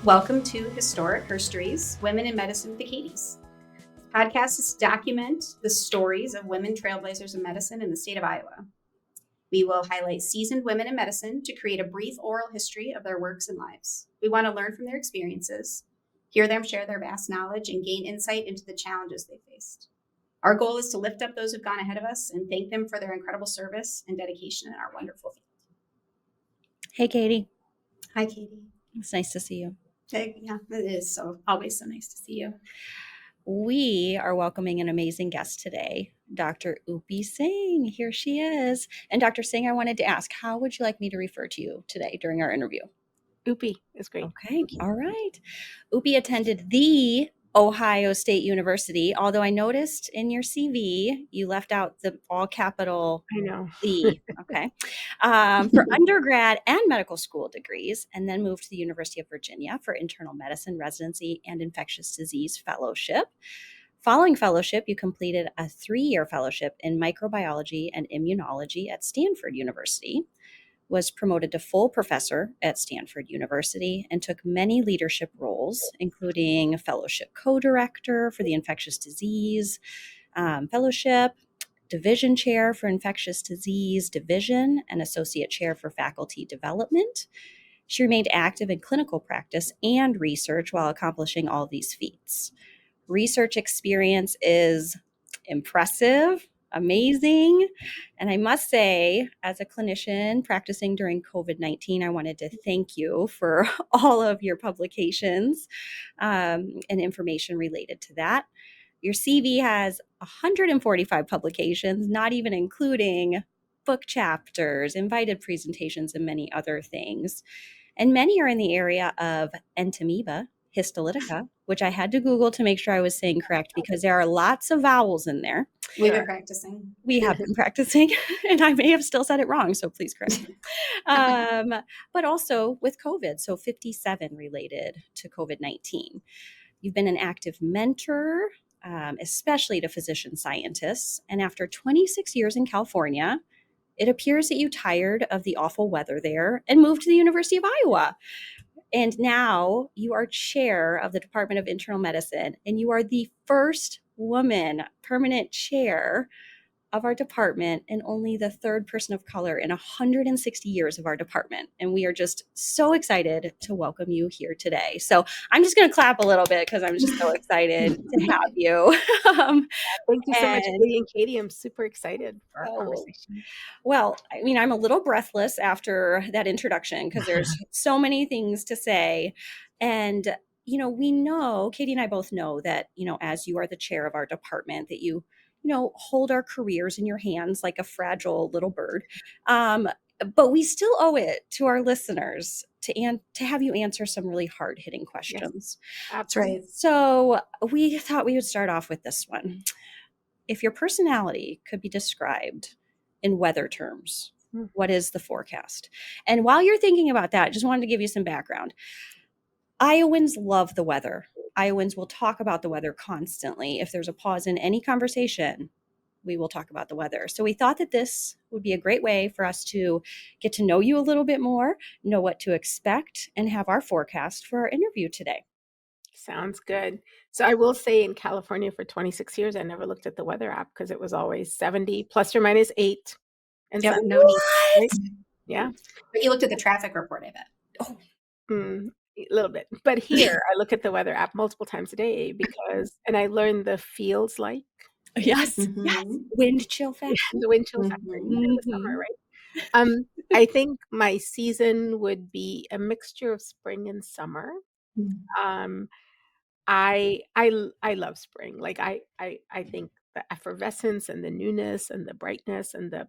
Welcome to Historic Herstories, Women in Medicine with the Katies. This podcast is to document the stories of women trailblazers in medicine in the state of Iowa. We will highlight seasoned women in medicine to create a brief oral history of their works and lives. We want to learn from their experiences, hear them share their vast knowledge, and gain insight into the challenges they faced. Our goal is to lift up those who've gone ahead of us and thank them for their incredible service and dedication in our wonderful field. Hey, Katie. Hi, Katie. It's nice to see you. Yeah, it is always so nice to see you. We are welcoming an amazing guest today, Dr. Upinder Singh. Here she is. And Dr. Singh, I wanted to ask, how would you like me to refer to you today during our interview? Upi is great. Okay, all right. Upi attended the Ohio State University, although I noticed in your CV you left out the all capital I know. the, okay, for undergrad and medical school degrees, and then moved to the University of Virginia for internal medicine residency and infectious disease fellowship. Following fellowship, you completed a 3-year fellowship in microbiology and immunology at Stanford University, was promoted to full professor at Stanford University, and took many leadership roles, including fellowship co-director for the infectious disease fellowship, division chair for infectious disease division, and associate chair for faculty development. She remained active in clinical practice and research while accomplishing all these feats. Research experience is impressive, amazing. And I must say, as a clinician practicing during COVID-19, I wanted to thank you for all of your publications and information related to that. Your CV has 145 publications, not even including book chapters, invited presentations, and many other things. And many are in the area of entamoeba histolytica, which I had to Google to make sure I was saying correct because there are lots of vowels in there. We've been practicing. We have been practicing, and I may have still said it wrong, so please correct me. But also with COVID, so 57 related to COVID-19. You've been an active mentor, especially to physician scientists. And after 26 years in California, it appears that you tired of the awful weather there and moved to the University of Iowa. And now you are chair of the Department of Internal Medicine, and you are the first woman permanent chair of our department and only the third person of color in 160 years of our department. And we are just so excited to welcome you here today. So I'm just going to clap a little bit because I'm just so excited to have you. Thank you so much, Katie and Katie. I'm super excited for our conversation. Well, I mean, I'm a little breathless after that introduction because there's so many things to say. And, we know, Katie and I both know that, as you are the chair of our department, that you hold our careers in your hands like a fragile little bird. But we still owe it to our listeners to have you answer some really hard-hitting questions. Yes, that's right. So we thought we would start off with this one. If your personality could be described in weather terms, what is the forecast? And while you're thinking about that, I just wanted to give you some background. Iowans love the weather. Iowans will talk about the weather constantly. If there's a pause in any conversation, we will talk about the weather. So we thought that this would be a great way for us to get to know you a little bit more, know what to expect, and have our forecast for our interview today. Sounds good. So I will say in California for 26 years, I never looked at the weather app because it was always 70 plus or minus 8. And yep, no need. Right? Yeah. But you looked at the traffic report, I bet. Oh. A little bit. But here, I look at the weather app multiple times a day and I learned the feels like. Yes. Yes. Wind chill factor. The wind chill factor in the summer, right? I think my season would be a mixture of spring and summer. I love spring. Like I think the effervescence and the newness and the brightness and the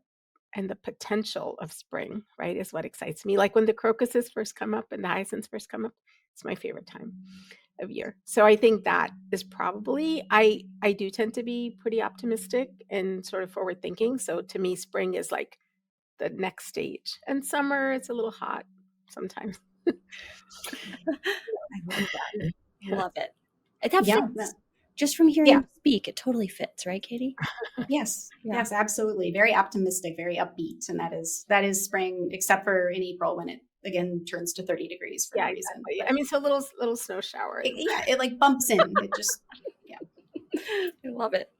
potential of spring, right, is what excites me. Like when the crocuses first come up and the hyacinths first come up, it's my favorite time of year. So I think that is probably, I do tend to be pretty optimistic and sort of forward thinking. So to me, spring is like the next stage, and summer it's a little hot sometimes. I love that. Yeah. Love it. That fits. Just from hearing you speak, it totally fits, right, Katie? Yes. Yeah. Yes, absolutely. Very optimistic, very upbeat. And that is spring, except for in April when it again turns to 30 degrees for no Yeah, reason. exactly. But I mean, so little snow shower. it like bumps in. It just, yeah. I love it.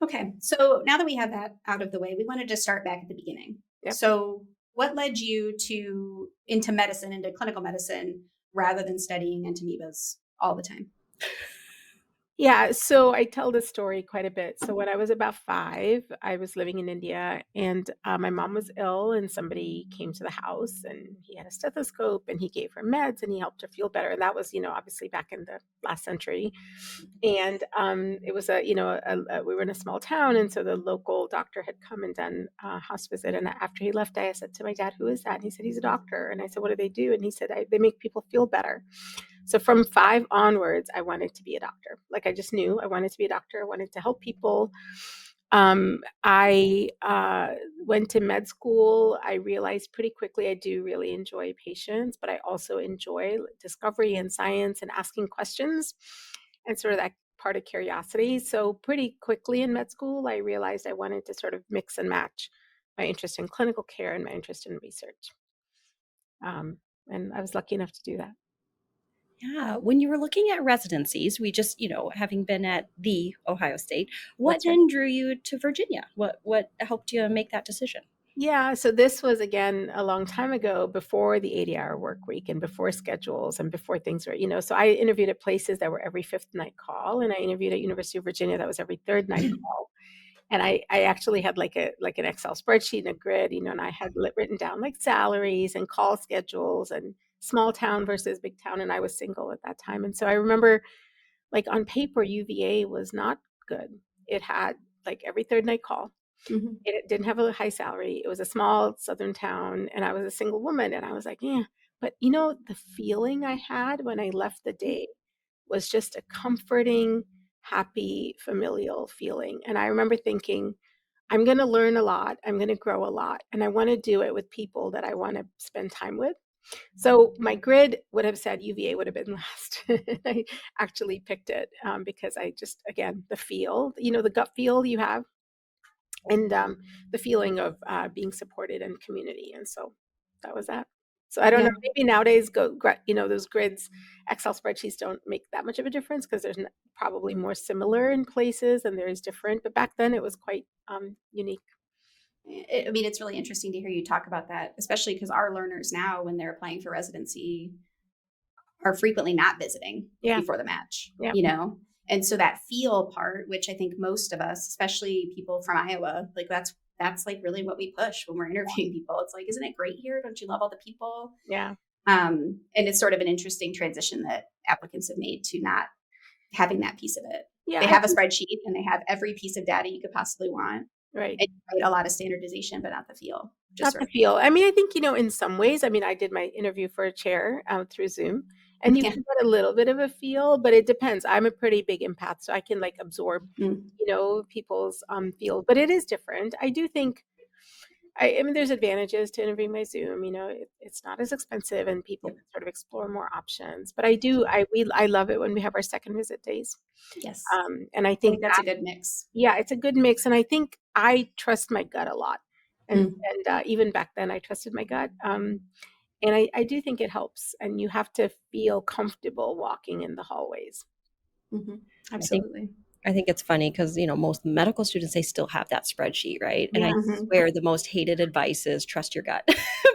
Okay. So now that we have that out of the way, we wanted to start back at the beginning. Yep. So what led you into medicine, into clinical medicine, rather than studying amoebas all the time? Yeah, so I tell this story quite a bit. So when I was about 5, I was living in India, and my mom was ill, and somebody came to the house, and he had a stethoscope, and he gave her meds, and he helped her feel better. And that was, obviously back in the last century. And it was we were in a small town, and so the local doctor had come and done a house visit. And after he left, I said to my dad, "Who is that?" And he said, "He's a doctor." And I said, "What do they do?" And he said, "They make people feel better." So from 5 onwards, I wanted to be a doctor. Like I just knew I wanted to be a doctor. I wanted to help people. I went to med school. I realized pretty quickly I do really enjoy patients, but I also enjoy discovery and science and asking questions and sort of that part of curiosity. So pretty quickly in med school, I realized I wanted to sort of mix and match my interest in clinical care and my interest in research. And I was lucky enough to do that. Yeah. When you were looking at residencies, we just, having been at the Ohio State, what That's right. then drew you to Virginia? What helped you make that decision? Yeah, so this was again a long time ago, before the 80-hour work week and before schedules and before things were. So I interviewed at places that were every 5th night call, and I interviewed at University of Virginia that was every 3rd night call. And I actually had like an Excel spreadsheet and a grid, and I had written down like salaries and call schedules and small town versus big town, and I was single at that time. And so I remember, like, on paper, UVA was not good. It had like every 3rd night call. Mm-hmm. It didn't have a high salary. It was a small southern town, and I was a single woman, and I was like, yeah. But the feeling I had when I left the day was just a comforting, happy, familial feeling. And I remember thinking, I'm going to learn a lot. I'm going to grow a lot. And I want to do it with people that I want to spend time with. So my grid would have said UVA would have been last. I actually picked it because I just, again, the feel, the gut feel you have, and the feeling of being supported in community. And so that was that. So I don't know, maybe nowadays those grids, Excel spreadsheets don't make that much of a difference because there's probably more similar in places and there is different. But back then it was quite unique. I mean, it's really interesting to hear you talk about that, especially because our learners now, when they're applying for residency, are frequently not visiting before the match, Yeah. And so that feel part, which I think most of us, especially people from Iowa, like that's like really what we push when we're interviewing people. It's like, isn't it great here? Don't you love all the people? Yeah. And it's sort of an interesting transition that applicants have made to not having that piece of it. Yeah. They have a spreadsheet and they have every piece of data you could possibly want. Right. And a lot of standardization, but not the feel. Not the feel. I mean, I think, in some ways, I mean, I did my interview for a chair through Zoom, and you can get a little bit of a feel, but it depends. I'm a pretty big empath, so I can like absorb, people's feel, but it is different. I do think, I mean, there's advantages to interviewing by Zoom. It's not as expensive, and people can sort of explore more options. But I love it when we have our second visit days. Yes. And I I think think that's a good mix. Yeah, it's a good mix, and I think I trust my gut a lot. And even back then, I trusted my gut. And I do think it helps, and you have to feel comfortable walking in the hallways. Mm-hmm. Absolutely. I think it's funny because, most medical students, they still have that spreadsheet, right? And I swear the most hated advice is trust your gut.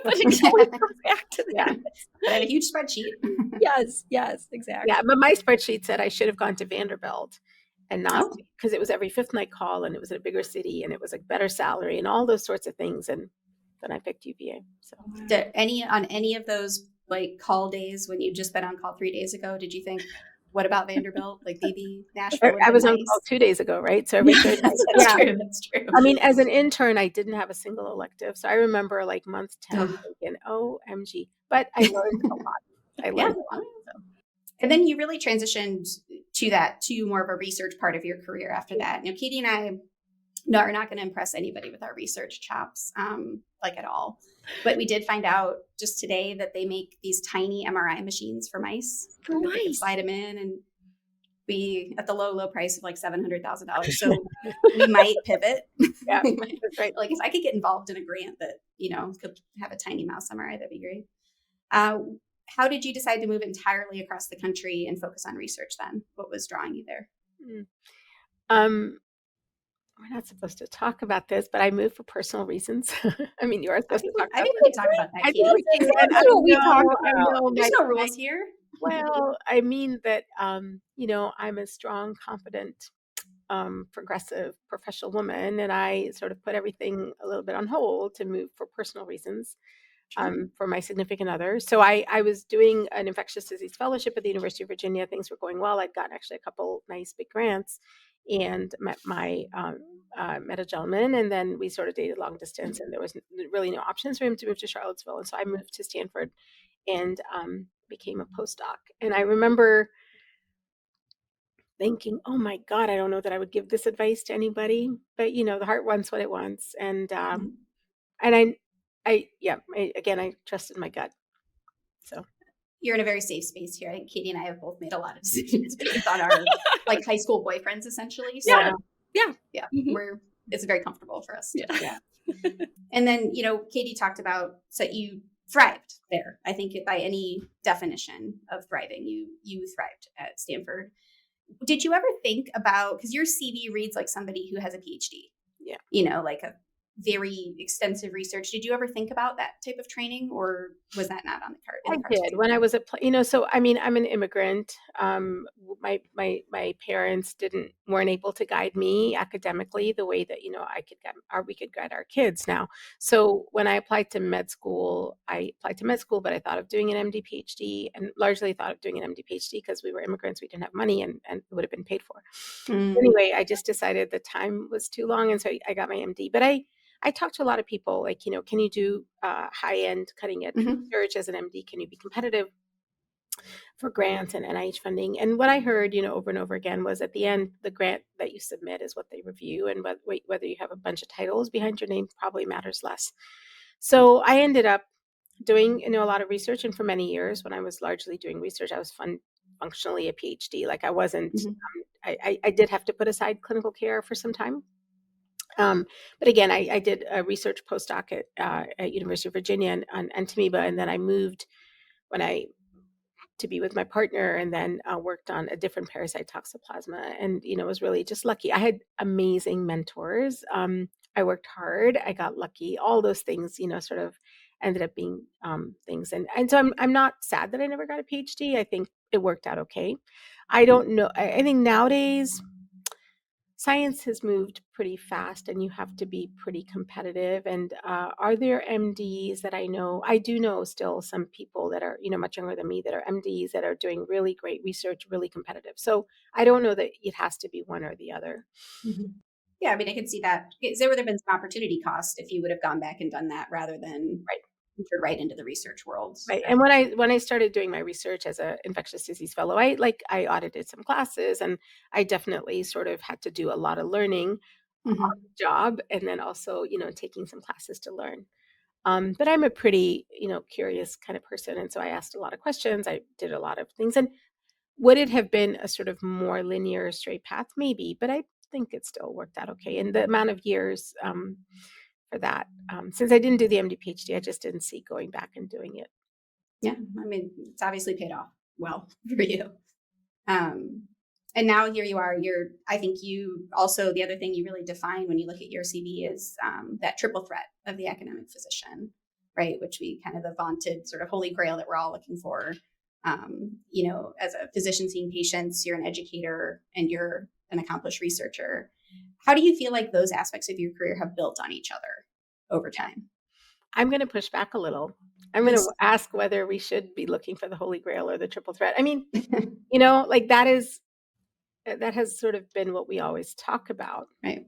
But it always comes back to that. Yeah. But I have a huge spreadsheet. Yes, exactly. Yeah, but my spreadsheet said I should have gone to Vanderbilt and not, because it was every 5th night call, and it was in a bigger city, and it was a better salary and all those sorts of things. And then I picked UVA. So on any of those like call days when you just been on call 3 days ago, did you think, what about Vanderbilt? Like maybe Nashville? I was on call 2 days ago, right? So every third night. That's true. I mean, as an intern, I didn't have a single elective. So I remember like month 10 thinking, OMG. But I learned a lot. I learned a lot. And then you really transitioned to more of a research part of your career after that. Katie and I are not going to impress anybody with our research chops, like at all. But we did find out just today that they make these tiny MRI machines for mice. They can slide them in, and we at the low price of like $700,000. So we might pivot. Yeah, that's right. Like if I could get involved in a grant that could have a tiny mouse MRI, that'd be great. How did you decide to move entirely across the country and focus on research then? What was drawing you there? Um, we're not supposed to talk about this, but I moved for personal reasons. I mean, you are supposed to talk I about think this. we can talk about that, I think Katie. we can. That's what we talk I about. know. There's no rules here. Well, I mean that, I'm a strong, confident, progressive professional woman, and I sort of put everything a little bit on hold to move for personal reasons. For my significant other. So I was doing an infectious disease fellowship at the University of Virginia. Things were going well. I'd gotten actually a couple nice big grants and met a gentleman, and then we sort of dated long distance, and there was really no options for him to move to Charlottesville. And so I moved to Stanford and became a postdoc. And I remember thinking, oh my God, I don't know that I would give this advice to anybody, but the heart wants what it wants. And again, I trusted my gut. So You're in a very safe space here. I think Katie and I have both made a lot of decisions based on our like high school boyfriends, essentially. So yeah, it's very comfortable for us. yeah. And then Katie talked about you thrived there. I think by any definition of thriving, you thrived at Stanford. Did you ever think about, because your CV reads like somebody who has a PhD? Yeah. Like a very extensive research. Did you ever think about that type of training, or was that not on the card? I did when I was so I mean, I'm an immigrant. My parents weren't able to guide me academically the way that we could guide our kids now. So when I applied to med school, but I thought of doing an MD PhD, and largely thought of doing an MD PhD because we were immigrants, we didn't have money, and it would have been paid for. Anyway, I just decided the time was too long, and so I got my MD. But I talked to a lot of people, like, can you do high-end, cutting-edge research as an MD? Can you be competitive for grants and NIH funding? And what I heard, over and over again was at the end, the grant that you submit is what they review, and whether you have a bunch of titles behind your name probably matters less. So I ended up doing, a lot of research, and for many years, when I was largely doing research, I was functionally a PhD. Like I wasn't, I did have to put aside clinical care for some time. But again, I did a research postdoc at University of Virginia on Entamoeba, and then I moved to be with my partner, and then worked on a different parasite toxoplasma, and was really just lucky. I had amazing mentors. I worked hard. I got lucky. All those things, sort of ended up being things, and so I'm not sad that I never got a PhD. I think it worked out okay. I don't know. I think nowadays science has moved pretty fast, and you have to be pretty competitive. And are there MDs that I know? I do know still some people that are, much younger than me, that are MDs that are doing really great research, really competitive. So I don't know that it has to be one or the other. Yeah, I mean, I can see that. There would have been some opportunity cost if you would have gone back and done that rather than entered right into the research world. Right. And when I started doing my research as an infectious disease fellow, I audited some classes, and I definitely sort of had to do a lot of learning on the job, and then also, taking some classes to learn. But I'm a pretty, curious kind of person. And so I asked a lot of questions. I did a lot of things. And would it have been a sort of more linear, straight path? Maybe, but I think it still worked out okay. And the amount of years for that, since I didn't do the MD PhD, I just didn't see going back and doing it. Yeah, I mean, it's obviously paid off well for you. And now here you are. I think you also, the other thing you really define when you look at your CV is that triple threat of the academic physician, right? Which we kind of the vaunted sort of holy grail that we're all looking for. As a physician seeing patients, you're an educator and you're an accomplished researcher. How do you feel like those aspects of your career have built on each other over time? I'm going to push back a little. I'm going to ask whether we should be looking for the holy grail or the triple threat. I mean, like that has sort of been what we always talk about. Right.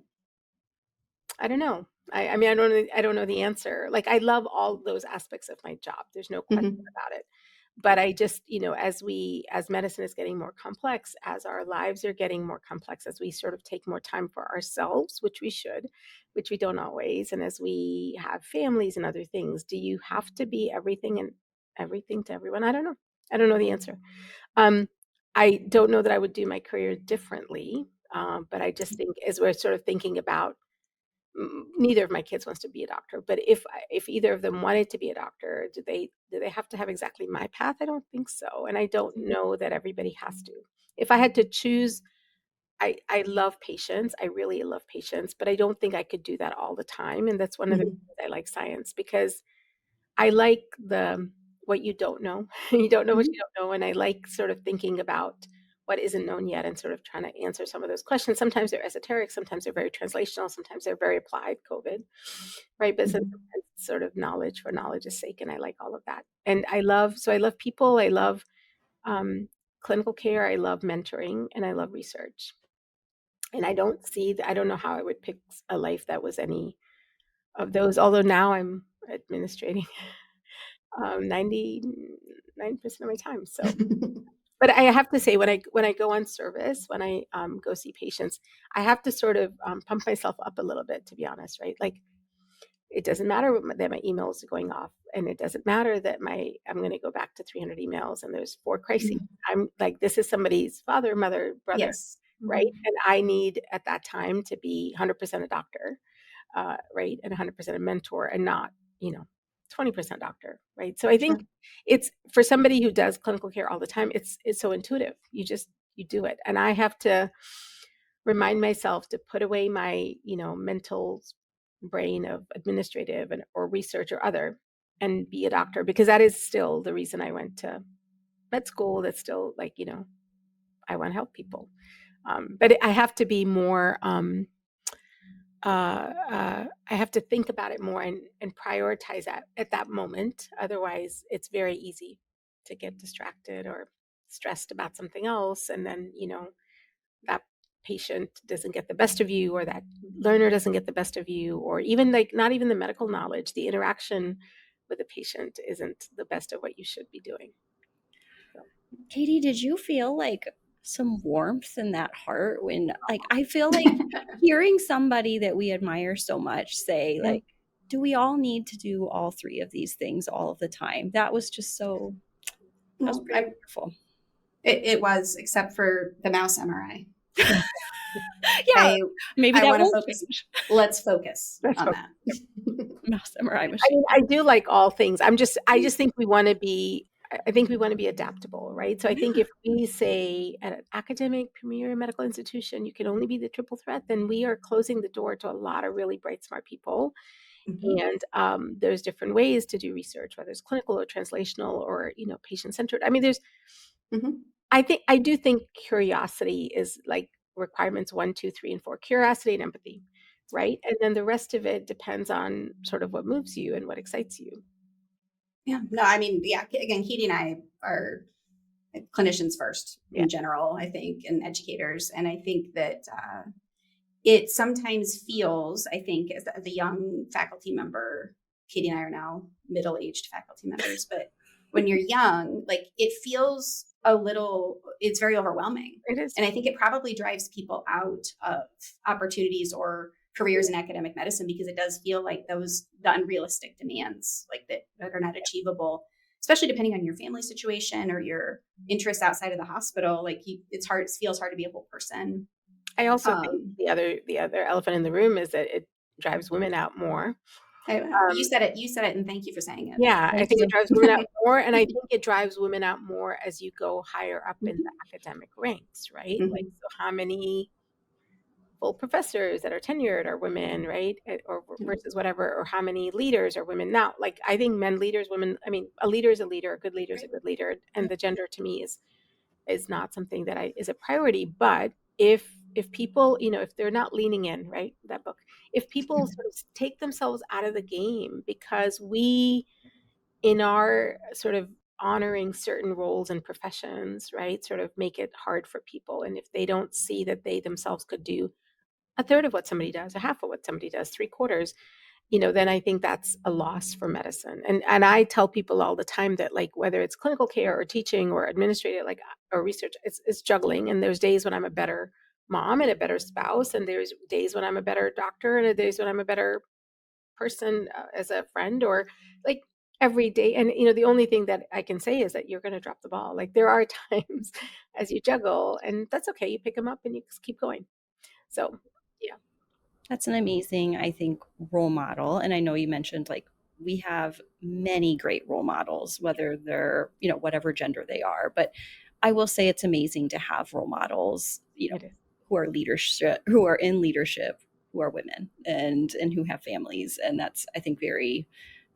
I don't know. I mean, I don't know the answer. Like, I love all those aspects of my job. There's no question about it. But I just, as medicine is getting more complex, as our lives are getting more complex, as we sort of take more time for ourselves, which we should, which we don't always, and as we have families and other things, do you have to be everything and everything to everyone? I don't know. I don't know the answer. I don't know that I would do my career differently, but I just think as we're sort of thinking about neither of my kids wants to be a doctor, but if either of them wanted to be a doctor, do they have to have exactly my path? I don't think so, and I don't know that everybody has to. If I had to choose, I love patients. I really love patients, but I don't think I could do that all the time, and that's one of the Mhm. reasons I like science, because I like the what you don't know. You don't know what Mhm. you don't know, and I like sort of thinking about what isn't known yet and sort of trying to answer some of those questions. Sometimes they're esoteric, sometimes they're very translational, sometimes they're very applied, COVID, right? But sometimes Mhm. it's sort of knowledge for knowledge's sake, and I like all of that. And I love people, I love um, clinical care, I love mentoring, and I love research. And I don't know how I would pick a life that was any of those, although now I'm administrating 99% of my time. So, but I have to say, when I go on service, when I go see patients, I have to sort of pump myself up a little bit, to be honest, right? Like, it doesn't matter that my emails are going off, and it doesn't matter that I'm going to go back to 300 emails and there's 4 crises. Mhm. I'm like, this is somebody's father, mother, brother, Yes. right? Mhm. And I need at that time to be 100% a doctor, right, and 100% a mentor, and not, 20% doctor, right? So I think Sure. it's for somebody who does clinical care all the time, it's so intuitive. You do it, and I have to remind myself to put away my, mental brain of administrative and or research or other, and be a doctor, because that is still the reason I went to med school. That's still like, I want to help people. But I have to be more I have to think about it more, and prioritize that at that moment. Otherwise, it's very easy to get distracted or stressed about something else. And then, that patient doesn't get the best of you, or that learner doesn't get the best of you, or even like not even the medical knowledge, the interaction with the patient isn't the best of what you should be doing. So, Katie, did you feel like some warmth in that heart when, like, I feel like hearing somebody that we admire so much say, Yeah. like, do we all need to do all three of these things all of the time? That was just so, that was Well, pretty wonderful. it was, except for the mouse MRI. Yeah, I maybe I that want to won't focus. change. Let's focus that's on what that. Mouse MRI I machine. mean, I do like all things. I just think we want to be, I think we want to be adaptable, right? So I think Yeah. if we say at an academic premier medical institution, you can only be the triple threat, then we are closing the door to a lot of really bright, smart people. Mhm. And there's different ways to do research, whether it's clinical or translational or, patient centered. I mean, Mhm. I do think curiosity is like requirements 1, 2, 3, and 4, curiosity and empathy, right? And then the rest of it depends on sort of what moves you and what excites you. Yeah. No, I mean, yeah. Again, Katie and I are clinicians first Yeah. in general, I think, and educators, and I think that it sometimes feels, I think, as a young faculty member, Katie and I are now middle-aged faculty members, but when you're young, like it feels it's very overwhelming. It is. And I think it probably drives people out of opportunities or careers in academic medicine because it does feel like the unrealistic demands, like that are not achievable, especially depending on your family situation or your interests outside of the hospital. Like it's hard, it feels hard to be a whole person. I also think Um, the other elephant in the room is that it drives women out more. you Um, said it. You said it, and thank you for saying it. yeah, I Thank think it you. drives women out more, and I think it drives women out more as you go higher up in the Mhm. academic ranks, right? Like, Mhm. so how many full professors that are tenured are women, right? Or versus whatever, or how many leaders are women now? Like, I think men leaders, women. I mean, a leader is a leader, a good leader is a Right. good leader, and Yeah. the gender to me is not something that is a priority. But if people, if they're not leaning in, right, that book, if people sort of take themselves out of the game because we, in our sort of honoring certain roles and professions, right, sort of make it hard for people, and if they don't see that they themselves could do a third of what somebody does, a half of what somebody does, 3 quarters, then I think that's a loss for medicine. And I tell people all the time that, like, whether it's clinical care or teaching or administrative, like, or research, it's juggling. And there's days when I'm a better mom and a better spouse, and there's days when I'm a better doctor, and days when I'm a better person, as a friend, or like every day. And the only thing that I can say is that you're going to drop the ball. Like, there are times as you juggle, and that's okay. You pick them up and you just keep going. So, yeah. That's an amazing, I think, role model. And I know you mentioned like we have many great role models, whether they're, whatever gender they are. But I will say it's amazing to have role models, It is. who are in leadership, who are women and who have families. And that's, I think, very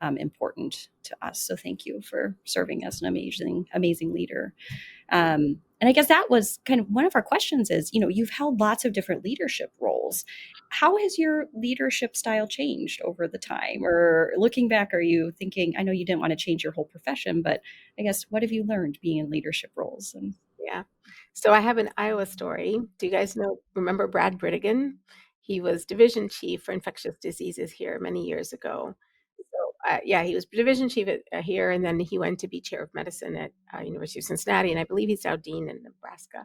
important to us. So thank you for serving as an amazing, amazing leader. And I guess that was kind of one of our questions is, you've held lots of different leadership roles. How has your leadership style changed over the time? Or looking back, are you thinking, I know you didn't want to change your whole profession, but I guess what have you learned being in leadership roles? And Yeah. So I have an Iowa story. Do you guys remember Brad Britigan? He was division chief for infectious diseases here many years ago. So yeah, he was division chief here, and then he went to be chair of medicine at University of Cincinnati, and I believe he's now dean in Nebraska.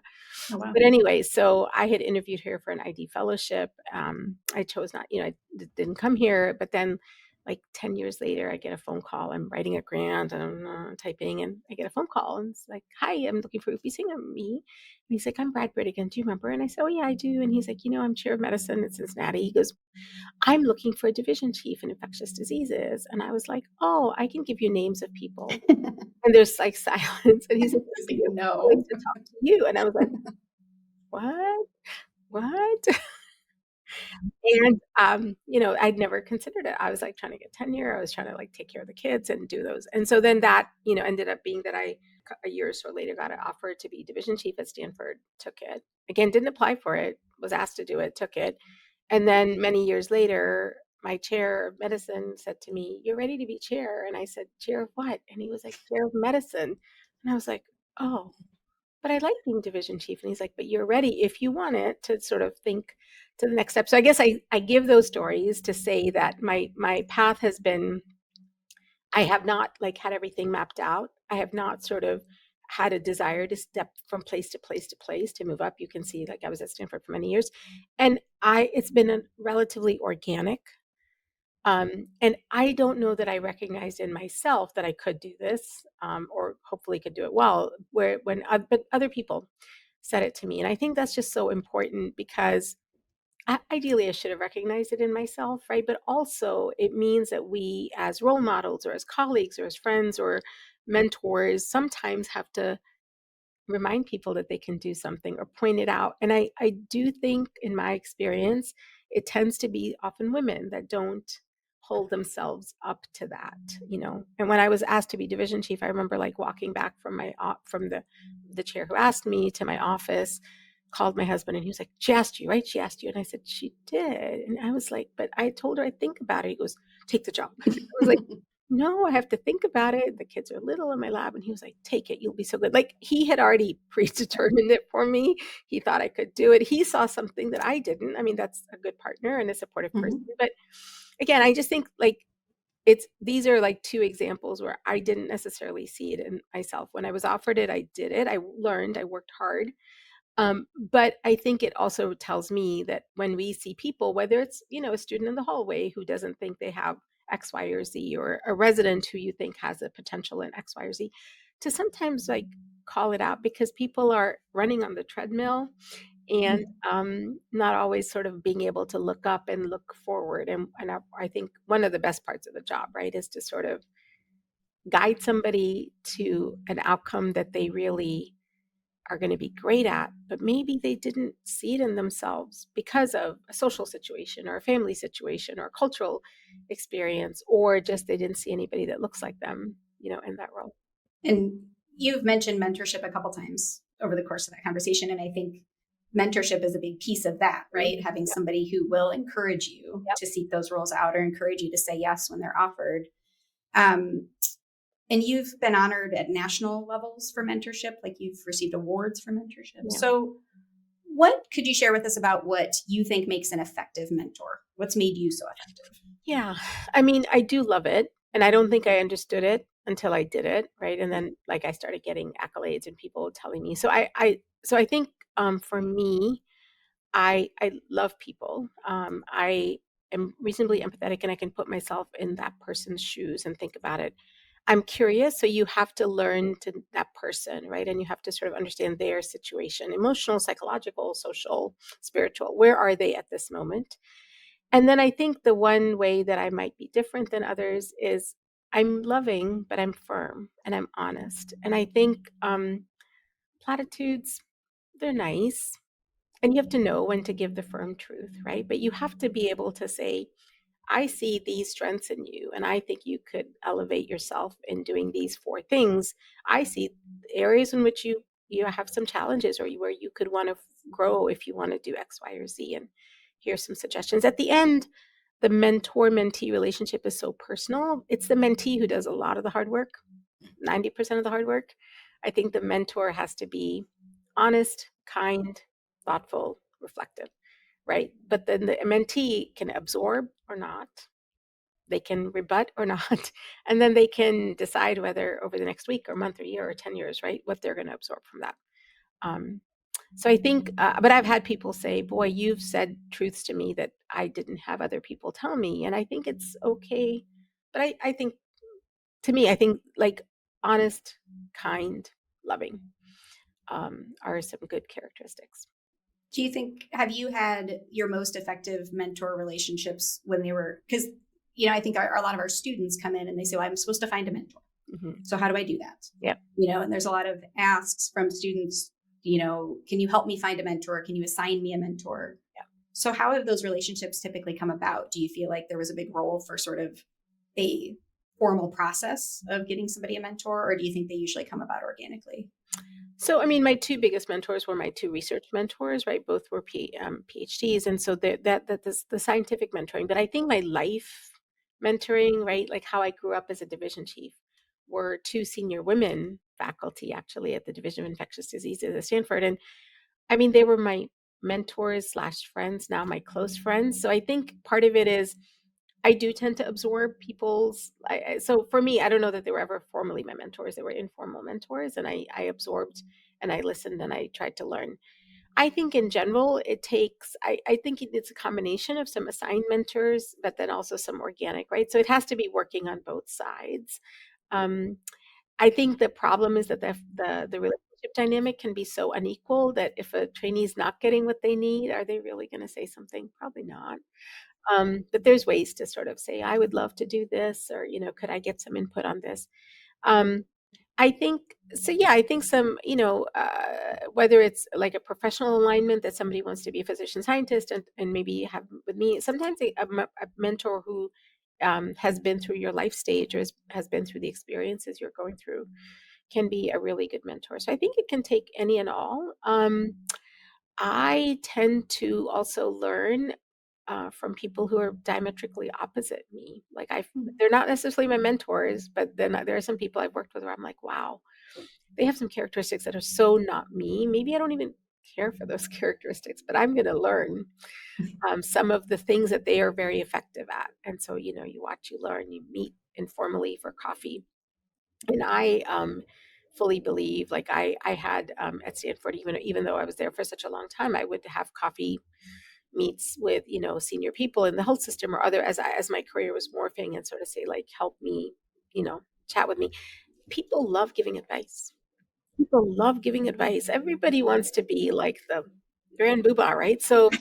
Oh, wow. But anyway, so I had interviewed here for an ID fellowship. I chose not, I didn't come here, but then like 10 years later, I get a phone call. I'm writing a grant and I'm typing, and I get a phone call, and it's like, "Hi, I'm looking for Upi Singh." Me. And he's like, "I'm Brad Britigan. Do you remember?" And I said, "Oh, yeah, I do." And he's like, "I'm chair of medicine at Cincinnati." He goes, "I'm looking for a division chief in infectious diseases." And I was like, "Oh, I can give you names of people." And there's like silence. And he's like, "This is a good place No. to talk to you." And I was like, "What? What?" And, I'd never considered it. I was like trying to get tenure. I was trying to like take care of the kids and do those. And so then that, ended up being that I, a year or so later, got an offer to be division chief at Stanford, took it. Again, didn't apply for it, was asked to do it, took it. And then many years later, my chair of medicine said to me, "You're ready to be chair." And I said, "Chair of what?" And he was like, "Chair of medicine." And I was like, "Oh, but I like being division chief." And he's like, "But you're ready if you want it to sort of think to the next step." So I guess I give those stories to say that my path has been, I have not like had everything mapped out. I have not sort of had a desire to step from place to place to place to move up. You can see like I was at Stanford for many years. And it's been a relatively organic. And I don't know that I recognized in myself that I could do this, or hopefully could do it well. But other people said it to me, and I think that's just so important because ideally I should have recognized it in myself, right? But also it means that we, as role models, or as colleagues, or as friends, or mentors, sometimes have to remind people that they can do something or point it out. And I do think, in my experience, it tends to be often women that don't hold themselves up to that. And when I was asked to be division chief, I remember like walking back from from the chair who asked me to my office, called my husband, and he was like, "She asked you, right? She asked you." And I said, "She did." And I was like, "But I told her I'd think about it." He goes, "Take the job." I was like, "No, I have to think about it. The kids are little in my lab." And he was like, "Take it. You'll be so good." Like he had already predetermined it for me. He thought I could do it. He saw something that I didn't. I mean, that's a good partner and a supportive person. Mhm. But again, I just think like these are like two examples where I didn't necessarily see it in myself. When I was offered it, I did it. I learned, I worked hard. But I think it also tells me that when we see people, whether it's, a student in the hallway who doesn't think they have X, Y, or Z, or a resident who you think has a potential in X, Y, or Z, to sometimes like call it out, because people are running on the treadmill and not always sort of being able to look up and look forward. And I think one of the best parts of the job, right, is to sort of guide somebody to an outcome that they really are going to be great at, but maybe they didn't see it in themselves because of a social situation or a family situation or a cultural experience, or just they didn't see anybody that looks like them, in that role. And you've mentioned mentorship a couple times over the course of that conversation. And I think mentorship is a big piece of that, right? Having Yep. somebody who will encourage you Yep. to seek those roles out or encourage you to say yes when they're offered. Um, and you've been honored at national levels for mentorship, like you've received awards for mentorship. Yeah. So, what could you share with us about what you think makes an effective mentor? What's made you so effective? Yeah. I mean, I do love it. And I don't think I understood it until I did it. Right. And then like I started getting accolades and people telling me. So I think for me, I love people. I am reasonably empathetic, and I can put myself in that person's shoes and think about it. I'm curious, so you have to learn to that person, right? And you have to sort of understand their situation, emotional, psychological, social, spiritual. Where are they at this moment? And then I think the one way that I might be different than others is I'm loving, but I'm firm and I'm honest. And I think platitudes, they're nice. And you have to know when to give the firm truth, right? But you have to be able to say, I see these strengths in you, and I think you could elevate yourself in doing these four things. I see areas in which you have some challenges, or where you could want to grow if you want to do X, Y, or Z. And here's some suggestions. At the end, the mentor-mentee relationship is so personal. It's the mentee who does a lot of the hard work, 90% of the hard work. I think the mentor has to be honest, kind, thoughtful, reflective, right? But then the mentee can absorb or not. They can rebut or not. And then they can decide whether over the next week or month or year or 10 years, right, what they're going to absorb from that. So I think, but I've had people say, boy, you've said truths to me that I didn't have other people tell me. And I think it's okay. But I think, to me, I think like honest, kind, loving are some good characteristics. Do you think, have you had your most effective mentor relationships when they were, because, I think a lot of our students come in and they say, well, I'm supposed to find a mentor. Mm-hmm. So how do I do that? Yep. And there's a lot of asks from students, can you help me find a mentor? Can you assign me a mentor? Yeah. So how have those relationships typically come about? Do you feel like there was a big role for sort of a formal process of getting somebody a mentor, or do you think they usually come about organically? So, I mean, my two biggest mentors were my two research mentors, right? Both were PhDs. And so that's the scientific mentoring. But I think my life mentoring, right? Like how I grew up as a division chief, were two senior women faculty actually at the Division of Infectious Diseases at Stanford. And I mean, they were my mentors slash friends, now my close friends. So I think part of it is I do tend to absorb people's. So for me, I don't know that they were ever formally my mentors. They were informal mentors, and I absorbed and I listened and I tried to learn. I think in general, it takes. I think it's a combination of some assigned mentors, but then also some organic, right? So it has to be working on both sides. Um, I think the problem is that the relationship dynamic can be so unequal that if a trainee is not getting what they need, are they really going to say something? Probably not. But there's ways to sort of say, I would love to do this, or, could I get some input on this? Um, I think so. Yeah, I think some, whether it's like a professional alignment that somebody wants to be a physician scientist and maybe have with me, sometimes a mentor who has been through your life stage or has been through the experiences you're going through can be a really good mentor. So I think it can take any and all. I tend to also learn from people who are diametrically opposite me. Like they're not necessarily my mentors, but then there are some people I've worked with where I'm like, wow, they have some characteristics that are so not me. Maybe I don't even care for those characteristics, but I'm going to learn some of the things that they are very effective at. And so, you watch, you learn, you meet informally for coffee. And I fully believe, like I had at Stanford, even though I was there for such a long time, I would have coffee meets with senior people in the health system or other as my career was morphing and sort of say like help me, chat with me. People love giving advice. People love giving advice. Everybody wants to be like the grand boobah, right? So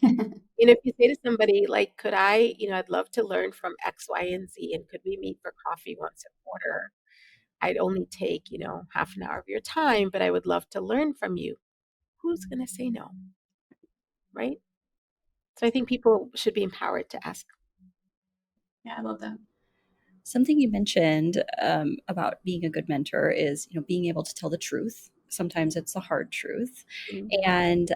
if you say to somebody like, could I, I'd love to learn from X, Y, and Z, and could we meet for coffee once a quarter? I'd only take, half an hour of your time, but I would love to learn from you. Who's going to say no? Right? So I think people should be empowered to ask. Yeah, I love that. Something you mentioned about being a good mentor is, being able to tell the truth. Sometimes it's the hard truth. Mm. And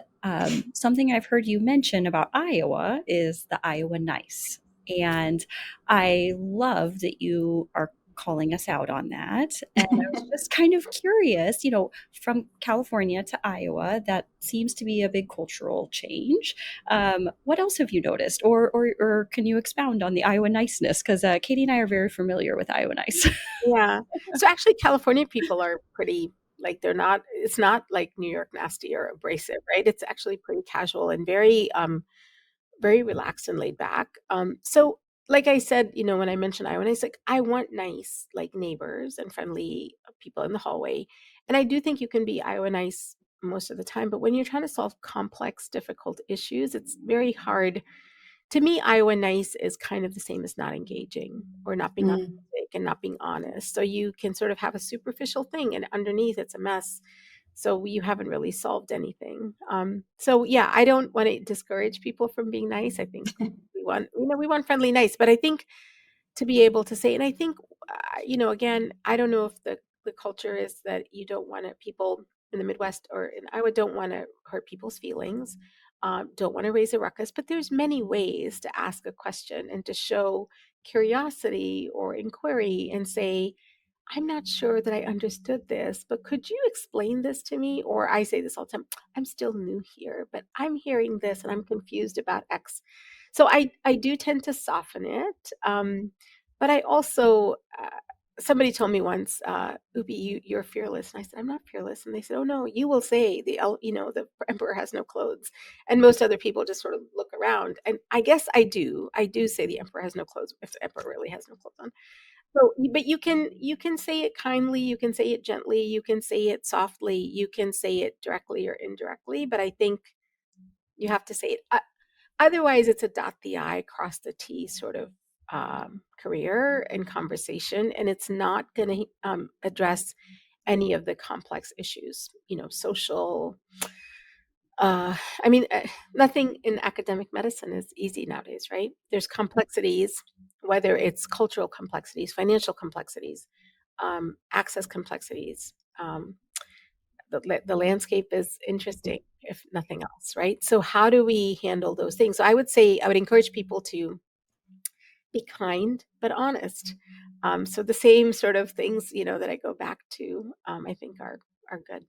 something I've heard you mention about Iowa is the Iowa nice. And I love that you are calling us out on that. And I was just kind of curious, from California to Iowa, that seems to be a big cultural change. What else have you noticed, or can you expound on the Iowa niceness? Because Katie and I are very familiar with Iowa nice. Yeah. So actually, California people are pretty like it's not like New York nasty or abrasive, right? It's actually pretty casual and very relaxed and laid back. So like I said, when I mentioned Iowa nice, like I want nice like neighbors and friendly people in the hallway, and I do think you can be Iowa nice most of the time. But when you're trying to solve complex, difficult issues, it's very hard to me, Iowa nice is kind of the same as not engaging or not being Mm. authentic and not being honest. So you can sort of have a superficial thing and underneath it's a mess. So you haven't really solved anything. So yeah, I don't want to discourage people from being nice. I think we want friendly, nice, but I think to be able to say, and I think, again, I don't know if the culture is that you don't want to, people in the Midwest or in Iowa don't want to hurt people's feelings, don't want to raise a ruckus, but there's many ways to ask a question and to show curiosity or inquiry and say, I'm not sure that I understood this, but could you explain this to me? Or I say this all the time, I'm still new here, but I'm hearing this and I'm confused about X. So I do tend to soften it. But I also, somebody told me once, Ubi, you're fearless. And I said, I'm not fearless. And they said, oh no, you will say the emperor has no clothes. And most other people just sort of look around. And I guess I do say the emperor has no clothes if the emperor really has no clothes on. So, but you can say it kindly, you can say it gently, you can say it softly, you can say it directly or indirectly, but I think you have to say it. Otherwise, it's a dot the I, cross the T sort of career and conversation, and it's not going to address any of the complex issues, social. I mean, nothing in academic medicine is easy nowadays, right? There's complexities, whether it's cultural complexities, financial complexities, access complexities. The landscape is interesting, if nothing else, right? So, how do we handle those things? So, I would say I would encourage people to be kind but honest. So, the same sort of things, that I go back to, I think are good.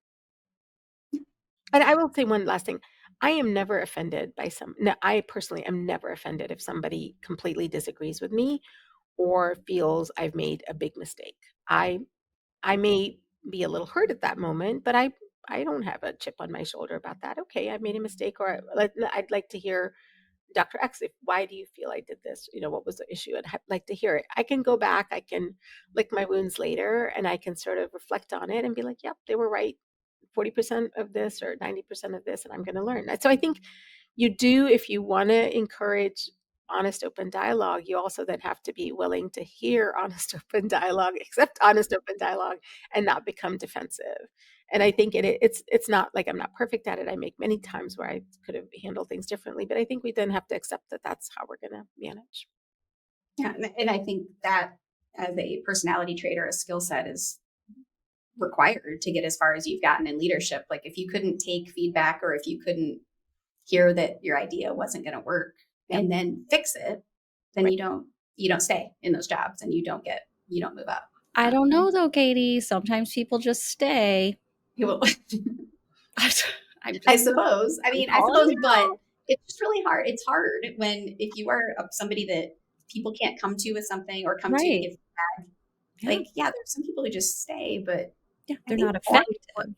And I will say one last thing. I am never offended by no, I personally am never offended if somebody completely disagrees with me or feels I've made a big mistake. I I may be a little hurt at that moment, but I don't have a chip on my shoulder about that. Okay, I made a mistake, or I'd like to hear Dr. X, why do you feel I did this? What was the issue? I'd like to hear it. I can go back, I can lick my wounds later, and I can sort of reflect on it and be like, yep, they were right. 40% of this or 90% of this, and I'm going to learn. So I think you do, if you want to encourage honest, open dialogue, you also then have to be willing to hear honest, open dialogue, accept honest, open dialogue, and not become defensive. And I think it's not like I'm not perfect at it. I make many times where I could have handled things differently, but I think we then have to accept that that's how we're going to manage. Yeah, and I think that as a personality trait or a skill set is required to get as far as you've gotten in leadership. Like if you couldn't take feedback or if you couldn't hear that your idea wasn't going to work Yep. and then fix it, then Right. you don't stay in those jobs and you don't move up. I don't know though, Katie. Sometimes people just stay. Well, I'm just, I suppose. I'm I calling suppose, it but out. it's just really hard. It's hard when if you are somebody that people can't come to with something or come to Right. give feedback. Yeah. Like, yeah, there's some people who just stay, but Yeah. I They're think not more effective.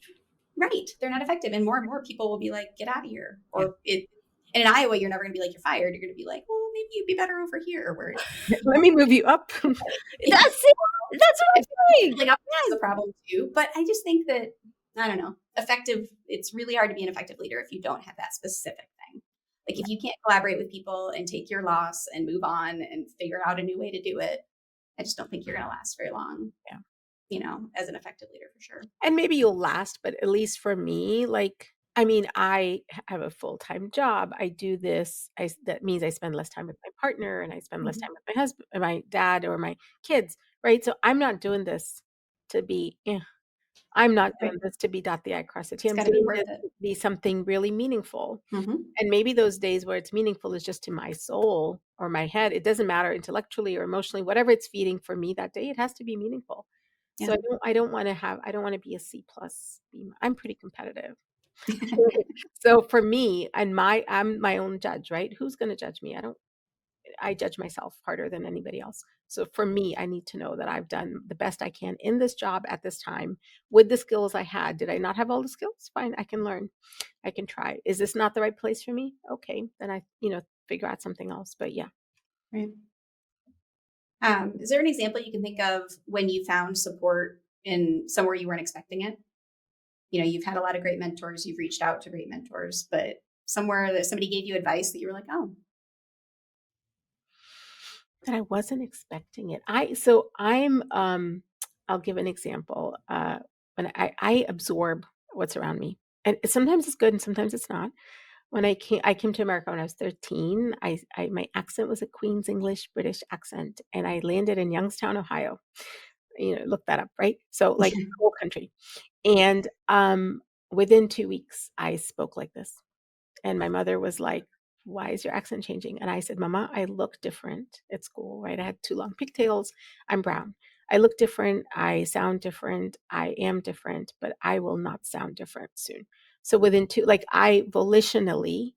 right, they're not effective, and more people will be like, "Get out of here," Yeah. or it. And in Iowa, you're never going to be like, "You're fired." You're going to be like, "Well, maybe you'd be better over here." Where Let me move you up. That's it. That's what I'm saying. like, that's the problem too. But I just think that I don't know, effective. It's really hard to be an effective leader if you don't have that specific thing. Like if you can't collaborate with people and take your loss and move on and figure out a new way to do it, I just don't think you're going to last very long. Yeah. As an effective leader for sure. And maybe you'll last, but at least for me, I have a full-time job. I do this. That means I spend less time with my partner and I spend less time with my husband, or my dad, or my kids, right? So I'm not doing this to be, I'm not doing Right. this to be dot the I, cross the T. It's I'm got to be doing worth this it. to be something really meaningful. Mm-hmm. And maybe those days where it's meaningful is just to my soul or my head. It doesn't matter intellectually or emotionally, whatever it's feeding for me that day, it has to be meaningful. So Yeah. I don't want to be a C plus. I'm pretty competitive. So for me, I'm my own judge, right? Who's going to judge me? I judge myself harder than anybody else. So for me, I need to know that I've done the best I can in this job at this time with the skills I had. Did I not have all the skills? Fine, I can learn. I can try. Is this not the right place for me? Okay, then figure out something else. But yeah. Right. Is there an example you can think of when you found support in somewhere you weren't expecting it? You've had a lot of great mentors, you've reached out to great mentors, but somewhere that somebody gave you advice that you were like, oh, that I wasn't expecting it. I'll give an example. When I absorb what's around me, and sometimes it's good and sometimes it's not. When I came to America when I was 13. My accent was a Queen's English British accent, and I landed in Youngstown, Ohio. Look that up, right? So like whole country. And within 2 weeks, I spoke like this. And my mother was like, "Why is your accent changing?" And I said, "Mama, I look different at school, right? I had 2 long pigtails. I'm brown. I look different. I sound different. I am different, but I will not sound different soon." So I volitionally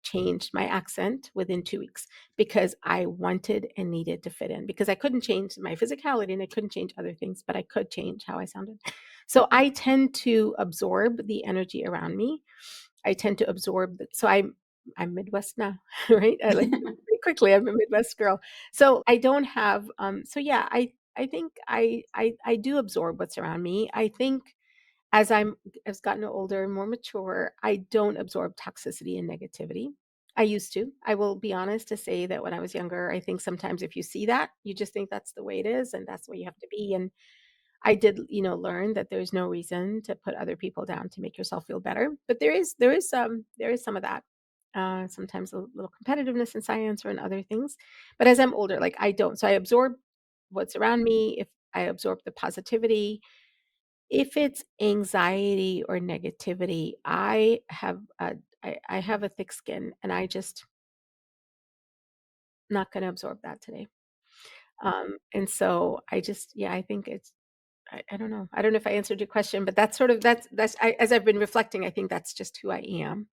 changed my accent within 2 weeks because I wanted and needed to fit in, because I couldn't change my physicality and I couldn't change other things, but I could change how I sounded. So I tend to absorb the energy around me. I tend to absorb so I'm Midwest now, right? I like pretty quickly. I'm a Midwest girl. So I don't have so yeah, I think I do absorb what's around me. I think as I've gotten older and more mature, I don't absorb toxicity and negativity. I used to. I will be honest to say that when I was younger, I think sometimes if you see that, you just think that's the way it is and that's the way you have to be. And I did, learn that there's no reason to put other people down to make yourself feel better. But there is some of that. Sometimes a little competitiveness in science or in other things. But as I'm older, like I don't. So I absorb what's around me. If I absorb the positivity, if it's anxiety or negativity, I have a thick skin, and I just not going to absorb that today. And so I think I don't know. I don't know if I answered your question, but as I've been reflecting, I think that's just who I am,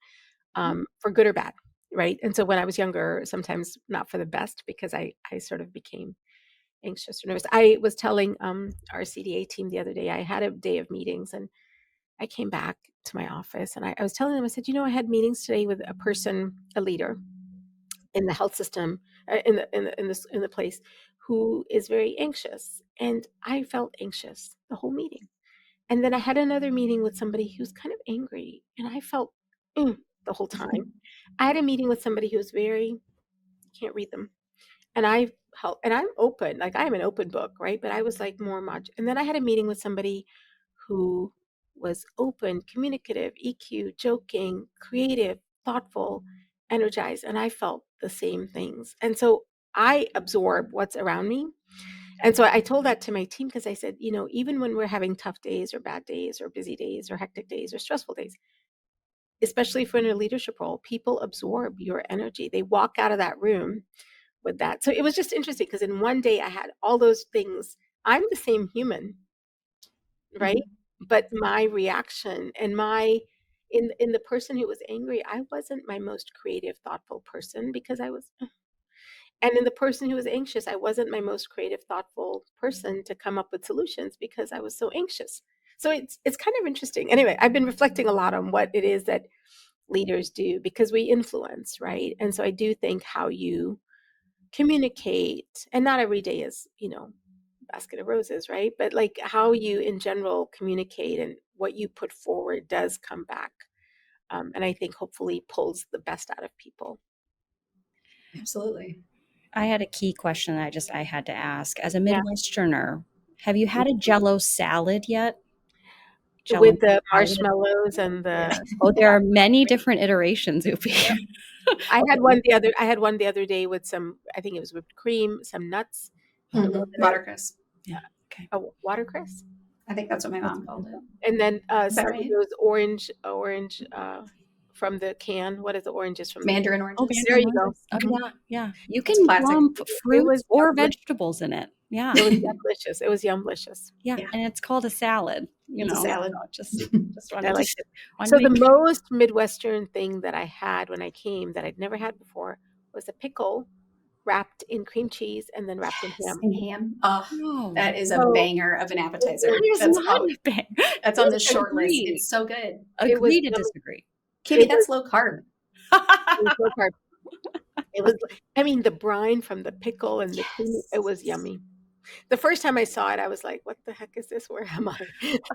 for good or bad, right? And so when I was younger, sometimes not for the best, because I sort of became anxious or nervous. I was telling our CDA team the other day, I had a day of meetings, and I came back to my office, and I was telling them, I said, I had meetings today with a leader in the health system, in the place, who is very anxious, and I felt anxious the whole meeting. And then I had another meeting with somebody who's kind of angry, and I felt the whole time. I had a meeting with somebody who's very can't read them, and I help, and I'm open, like I'm an open book, right? But I was like more much. And then I had a meeting with somebody who was open, communicative, EQ, joking, creative, thoughtful, energized, and I felt the same things. And so I absorb what's around me. And so I told that to my team, because I said, even when we're having tough days or bad days or busy days or hectic days or stressful days, especially if we're in a leadership role, people absorb your energy. They walk out of that room with that. So it was just interesting, because in one day I had all those things. I'm the same human, right? Mm-hmm. But my reaction and in the person who was angry, I wasn't my most creative, thoughtful person, because I was, and in the person who was anxious, I wasn't my most creative, thoughtful person to come up with solutions, because I was so anxious. So it's kind of interesting. Anyway, I've been reflecting a lot on what it is that leaders do, because we influence, right? And so I do think how you communicate, and not every day is, basket of roses, right? But like how you in general communicate and what you put forward does come back. And I think hopefully pulls the best out of people. Absolutely. I had a key question I had to ask. As a Yeah. Midwesterner, have you had a Jello salad yet? Jello With the salad? marshmallows and the Yeah. Oh, there are many different iterations, Upi. yeah. I had one the other day with some, I think it was whipped cream, some nuts, a little Mm-hmm. bit of Watercress. Okay. watercress, I think that's what my mom called it. and then some Better of made. those orange from the can. What is the oranges from the can? Mandarin Oh, oranges. There mandarin you go. oranges. Oh, yeah, yeah. You That's can classic. dump It was fruits or yumlicious. vegetables in it. Yeah, It was yumlicious. It was yumlicious. yeah, Yeah. and it's called a salad. It's a salad. So just I wanted to liked it. wanted So to the make most Midwestern thing that I had when I came that I'd never had before was a pickle wrapped in cream cheese and then wrapped in Yes. ham. And ham. Oh, no, that is a So banger of an it appetizer. was that is That's not out. a bang. That's on the short list. Disagree. It's so good. it was Agree to yum- disagree. Kimmy, it was that's low carb. it was low carb. It was, I mean, the brine from the pickle and the cream, it was Yes. yummy. The first time I saw it, I was like, "What the heck is this? Where am I?"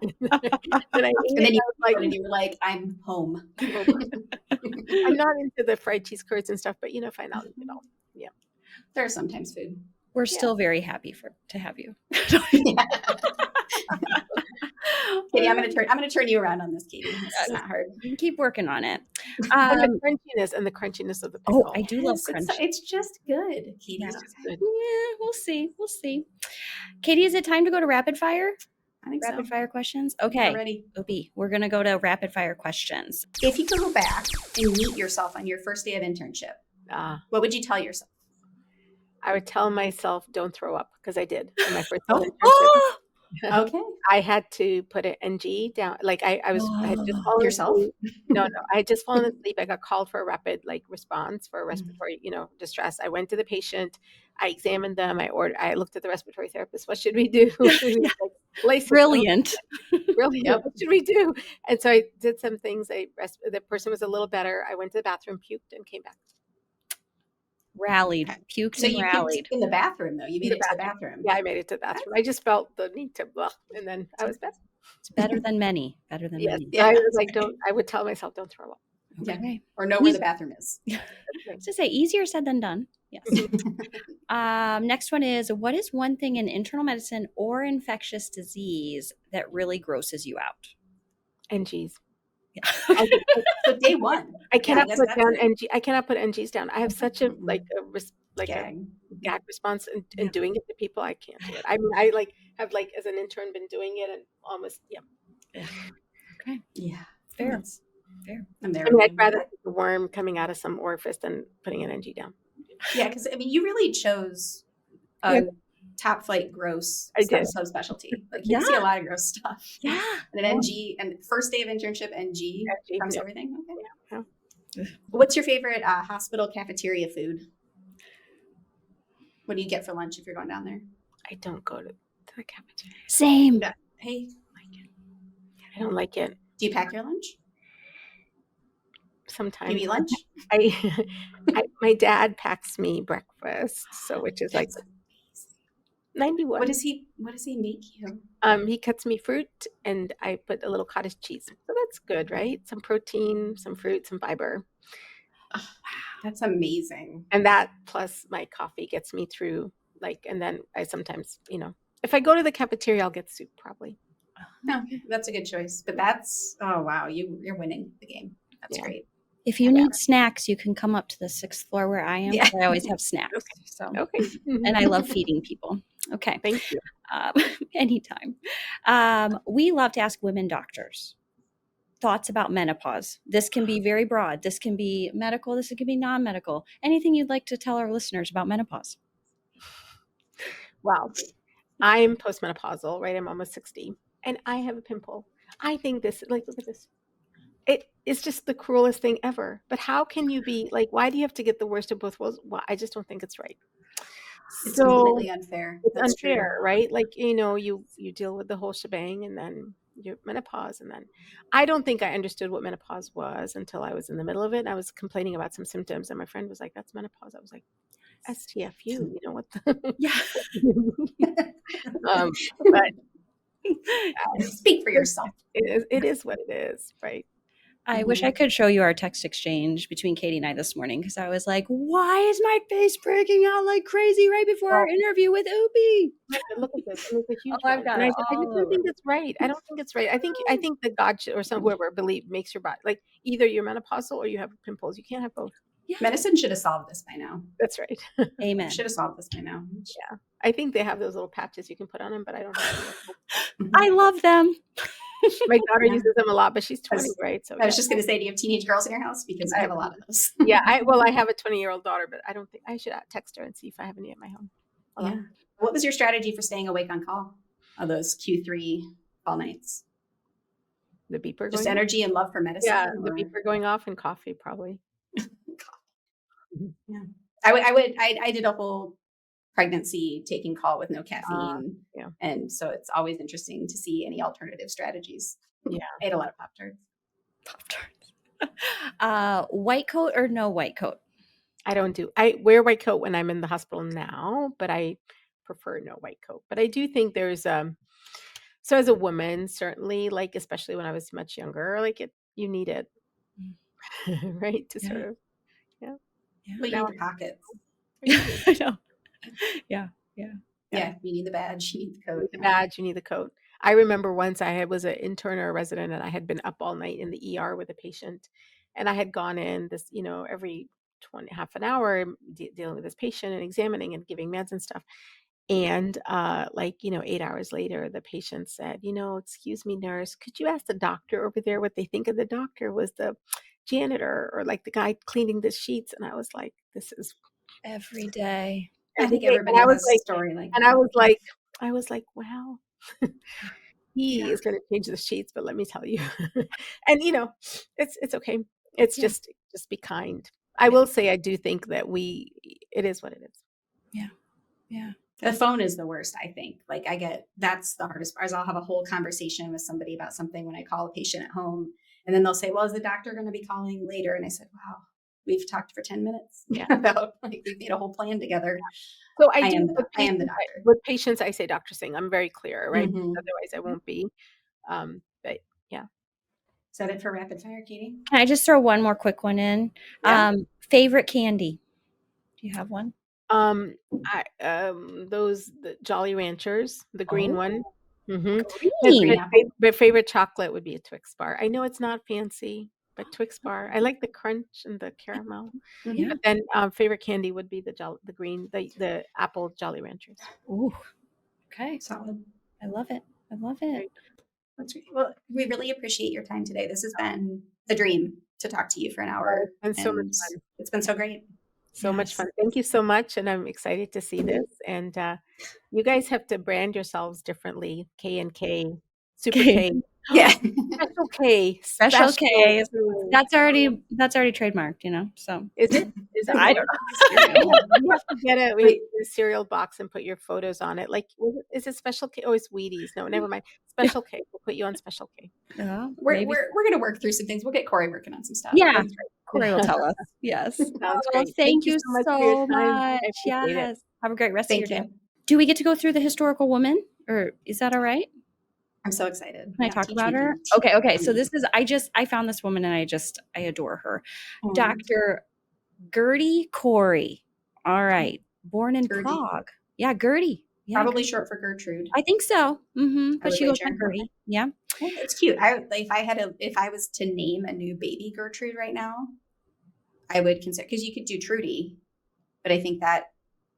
And I ate And it, then and you I was like, and you were like, I'm home. "I'm not into the fried cheese curds and stuff, but fine, I'll eat it all." Yeah. There's sometimes food. We're Yeah. still very happy to have you. Yeah. Katie, I'm gonna turn you around on this, Katie. This is not hard. You can keep working on it. And the crunchiness of the Oh, pickle. I do love Yes, crunch. it's just good, Katie. It's just good. Yeah, we'll see. We'll see. Katie, is it time to go to rapid fire? I think Rapid so. fire questions? We're Okay. ready. Opie, we're going to go to rapid fire questions. If you could go back and meet yourself on your first day of internship, what would you tell yourself? I would tell myself, don't throw up, because I did on my first day of internship. Oh, Okay. I had to put an NG down. Like I had just fallen Yourself? asleep. No, I had just fallen asleep. I got called for a rapid response for respiratory, distress. I went to the patient. I examined them. I looked at the respiratory therapist. What should we do? brilliant. Brilliant. Yep. What should we do? And so I did some things. The person was a little better. I went to the bathroom, puked, and came back. Rallied. Puked So and you rallied. puked in the bathroom, though. You made it to the bathroom. Yeah, I made it to the bathroom. I just felt the need to, and then I was better. It's better than many. Better than Yes. many. Yeah, I was like, I would tell myself, don't throw up. Okay. Or know where the bathroom is. To say easier said than done. Yes. Next one is, what is one thing in internal medicine or infectious disease that really grosses you out? NGs. So day one. I cannot Yeah, put down it. NG. I cannot put NGs down. I have such a Gag. gag response in doing it to people. I can't do it. I mean, I have as an intern been doing it and almost Okay. Yeah. Fair. Fair. I'm there. I mean, I'd rather see the worm coming out of some orifice than putting an NG down. Yeah, because I mean, you really chose a top flight gross subspecialty. Like you see a lot of gross stuff. Yeah. And an NG and first day of internship NG trumps everything. Okay. Yeah. What's your favorite hospital cafeteria food? What do you get for lunch if you're going down there? I don't go to the cafeteria. Same. Yeah. Hey, I don't like it. do you pack your lunch? Sometimes. Do you eat lunch? My dad packs me breakfast, which is like 91. What does he make you? He cuts me fruit and I put a little cottage cheese. So that's good, right? Some protein, some fruit, some fiber. Oh, that's amazing. And that plus my coffee gets me through and then I sometimes, if I go to the cafeteria, I'll get soup probably. No, that's a good choice. But that's, oh wow, you're winning the game. That's great. If you need snacks, you can come up to the 6th floor where I am. Yeah. I always have snacks. Okay. So, okay. And I love feeding people. Okay. Thank you. Anytime. We love to ask women doctors thoughts about menopause. This can be very broad. This can be medical. This can be non-medical. Anything you'd like to tell our listeners about menopause? Well, I'm postmenopausal, right? I'm almost 60 and I have a pimple. I think look at this. It is just the cruelest thing ever. But how can you be why do you have to get the worst of both worlds? Well, I just don't think it's right. It's completely unfair. It's That's unfair, true. right? You deal with the whole shebang and then your menopause. And then I don't think I understood what menopause was until I was in the middle of it. And I was complaining about some symptoms and my friend was like, that's menopause. I was like, STFU, you know what? But speak for yourself. It is what it is, right? I wish I could show you our text exchange between Katie and I this morning because I was like, why is my face breaking out like crazy right before our interview with Opie? Look at this. And it's a huge I've got I it just don't think it's right. I don't think it's right. I think that God should, or whoever makes your body either you're menopausal or you have pimples. You can't have both. Yeah. Medicine should have solved this by now. That's right. Amen. Should have solved this by now. Yeah. I think they have those little patches you can put on them, but I don't have them. I love them. My daughter uses them a lot, but she's 20, right? So I was just going to say, do you have teenage girls in your house? Because I have a lot of those. Yeah, I have a 20-year-old daughter, but I don't think I should text her and see if I have any at my home. Yeah. What was your strategy for staying awake on call on those Q3 call nights? The beeper. Just energy and love for medicine. Yeah, the beeper going off and coffee probably. Yeah, I did a whole pregnancy taking call with no caffeine. And so it's always interesting to see any alternative strategies. Yeah. I ate a lot of Pop-Tarts. White coat or no white coat? I wear white coat when I'm in the hospital now, but I prefer no white coat. But I do think there's so as a woman, certainly, especially when I was much younger, you need it. Right? To sort of Well, you need the pockets. crazy. I know. Yeah. Yeah. Yeah, you need the badge, you need the You coat. need the badge, you need the coat. I remember once was an intern or a resident, and I had been up all night in the ER with a patient, and I had gone in this, every 20 half an hour dealing with this patient and examining and giving meds and stuff. And 8 hours later, the patient said, "Excuse me, nurse, could you ask the doctor over there what they think of the doctor? Was the janitor or like the guy cleaning the sheets?" And I was like, "This is Every day. I every think day." everybody has a story like And that. I was like, "Wow." Yeah. He is gonna change the sheets, but let me tell you. And, it's okay. It's Yeah. just be kind. I will say I do think that it is what it is. Yeah. Yeah. The phone is the worst, I think. Like that's the hardest part is I'll have a whole conversation with somebody about something when I call a patient at home. And then they'll say, "Well, is the doctor going to be calling later?" And I said, "Wow, we've talked for 10 minutes Yeah. about we've made a whole plan together." So I am the doctor. with patients, I say Dr. Singh. I'm very clear, right? Mhm. Otherwise I won't be. But yeah. Is that it for rapid fire, Katie? Can I just throw one more quick one in? Yeah. Favorite candy? Do you have one? The Jolly Ranchers, the green one. Oh, Mhm. green. My favorite chocolate would be a Twix bar. I know it's not fancy, but Twix bar. I like the crunch and the caramel. Mhm. Yeah. But then, favorite candy would be the green, the apple Jolly Ranchers. Ooh. Okay. Solid. I love it. I love it. Right. That's great. Well, we really appreciate your time today. This has been a dream to talk to you for an hour. And so much And fun. it's been so great. So much Yes. fun. Thank you so much, and I'm excited to see this. And you guys have to brand yourselves differently. K and K, Super Okay. K, Yeah. Special K, Special K. K. That's already trademarked, so. Is it? Is it? I Well, don't you have to get Wait. a cereal box and put your photos on it. Like, is it Special K? Oh, it's Wheaties. No, never mind. Yeah. Special K. We'll put you on Special K. We're gonna work through some things. We'll get Corey working on some stuff. Yeah. That's right. Corey will tell us. Yes. Sounds Oh, great. thank you so much for your so time. much. I appreciate it. Yes. Have a great rest of your Thank day. you. Do we get to go through the historical woman, or is that all right? I'm so excited. Can I Yeah, talk teach about me, her? Katie. Okay. So I found this woman and I adore her. Mhm. Dr. Gertie Corey. All right. Born in Gertie. Prague. Yeah, Gertie. Yeah, Probably Gertie. short for Gertrude. I think so. I But would she goes by wager. Gertie. Yeah. Yeah, it's cute. If I was to name a new baby Gertrude right now, I would consider because you could do Trudy, but I think that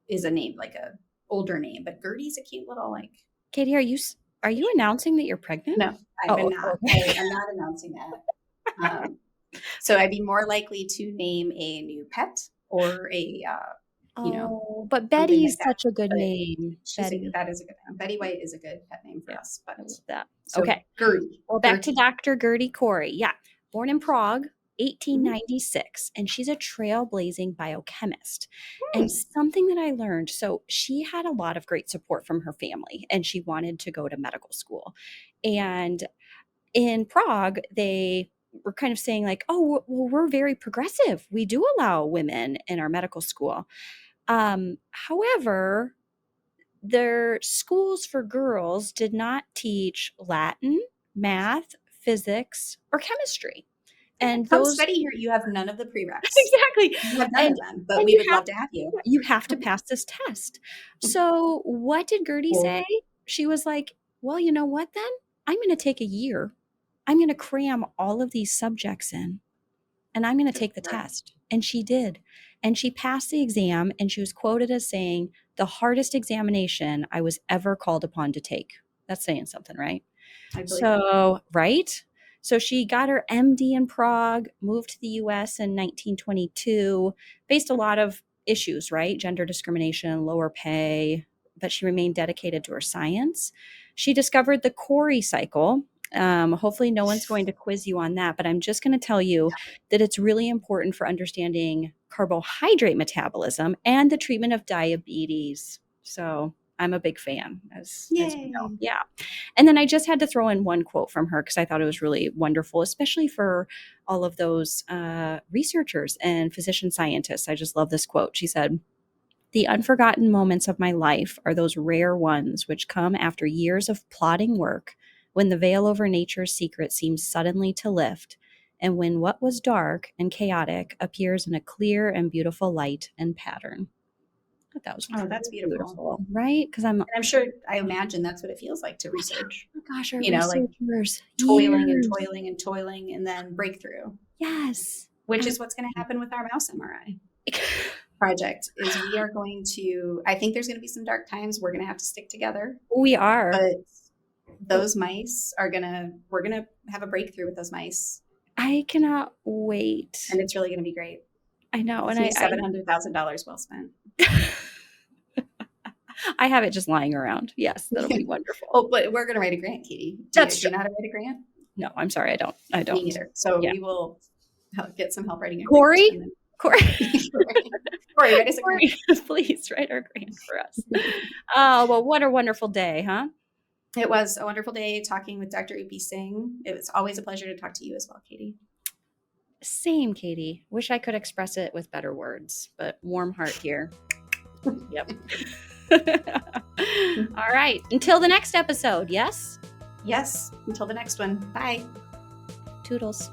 is a name like a older name. But Gertie's a cute little like. Katie, are you announcing that you're pregnant? No, I'm Oh, not. okay. I'm not announcing that. So I'd be more likely to name a new pet or But something Betty's like that. such a good But name. Betty. that is a good name. Betty White is a good pet name for Yeah, us. I But love that. so Okay. Gertie. Well, back to Gertie. Dr. Gertie Corey. Yeah. Born in Prague, Mm-hmm. 1896, and she's a trailblazing biochemist. And something that I learned, so she had a lot of great support from her family, and she wanted to go to medical school. And in Prague, they were kind of saying like, "Oh, well, we're very progressive. We do allow women in our medical school." However, their schools for girls did not teach Latin, math, physics, or chemistry. And Come those study here. You have none of the prereqs. exactly. You have none of them, but we you would love to have you. you have to pass this test. So what did Gertie Cool. say? She was like, "Well, you know what then? I'm going to take a year. I'm going to cram all of these subjects in and I'm going to take the test." And she did. And she passed the exam and she was quoted as saying, "The hardest examination I was ever called upon to take." That's saying something, right? I believe So, right? So she got her MD in Prague, moved to the US in 1922, faced a lot of issues, right? Gender discrimination, lower pay, but she remained dedicated to her science. She discovered the Cori cycle. Hopefully, no one's going to quiz you on that, but I'm just going to tell you that it's really important for understanding carbohydrate metabolism and the treatment of diabetes. So I'm a big fan, as you know. Yay. Yeah. And then I just had to throw in one quote from her because I thought it was really wonderful, especially for all of those researchers and physician scientists. I just love this quote. She said, "The unforgotten moments of my life are those rare ones which come after years of plodding work, when the veil over nature's secret seems suddenly to lift, and when what was dark and chaotic appears in a clear and beautiful light and pattern." That was Oh, that's beautiful. right? Because And I'm sure, I imagine that's what it feels like to research. oh my gosh, our You know, like researchers, toiling and years. toiling and toiling, and then breakthrough, Yes. which is what's going to happen with our mouse MRI project. Is we are going to. I think there's going to be some dark times. We're going to have to stick together, We are. but those mice are gonna. We're going to have a breakthrough with those mice, I cannot wait. and it's really going to be great. I know, It's and $700,000 well spent. I have it just lying around. Yes, that'll be wonderful. Oh, but we're going to write a grant, Katie. Do you know how to write a grant? No, I'm sorry, I don't. Me neither. So Yeah. we will get some help writing a Corey? grant. Corey, Corey, write us a grant. please write our grant for us. Oh, well, what a wonderful day, huh? It was a wonderful day talking with Dr. Upinder Singh. It was always a pleasure to talk to you as well, Katie. Same, Katie. Wish I could express it with better words, but warm heart here. Yep. All right. Until the next episode, yes? Yes. Until the next one. Bye. Toodles.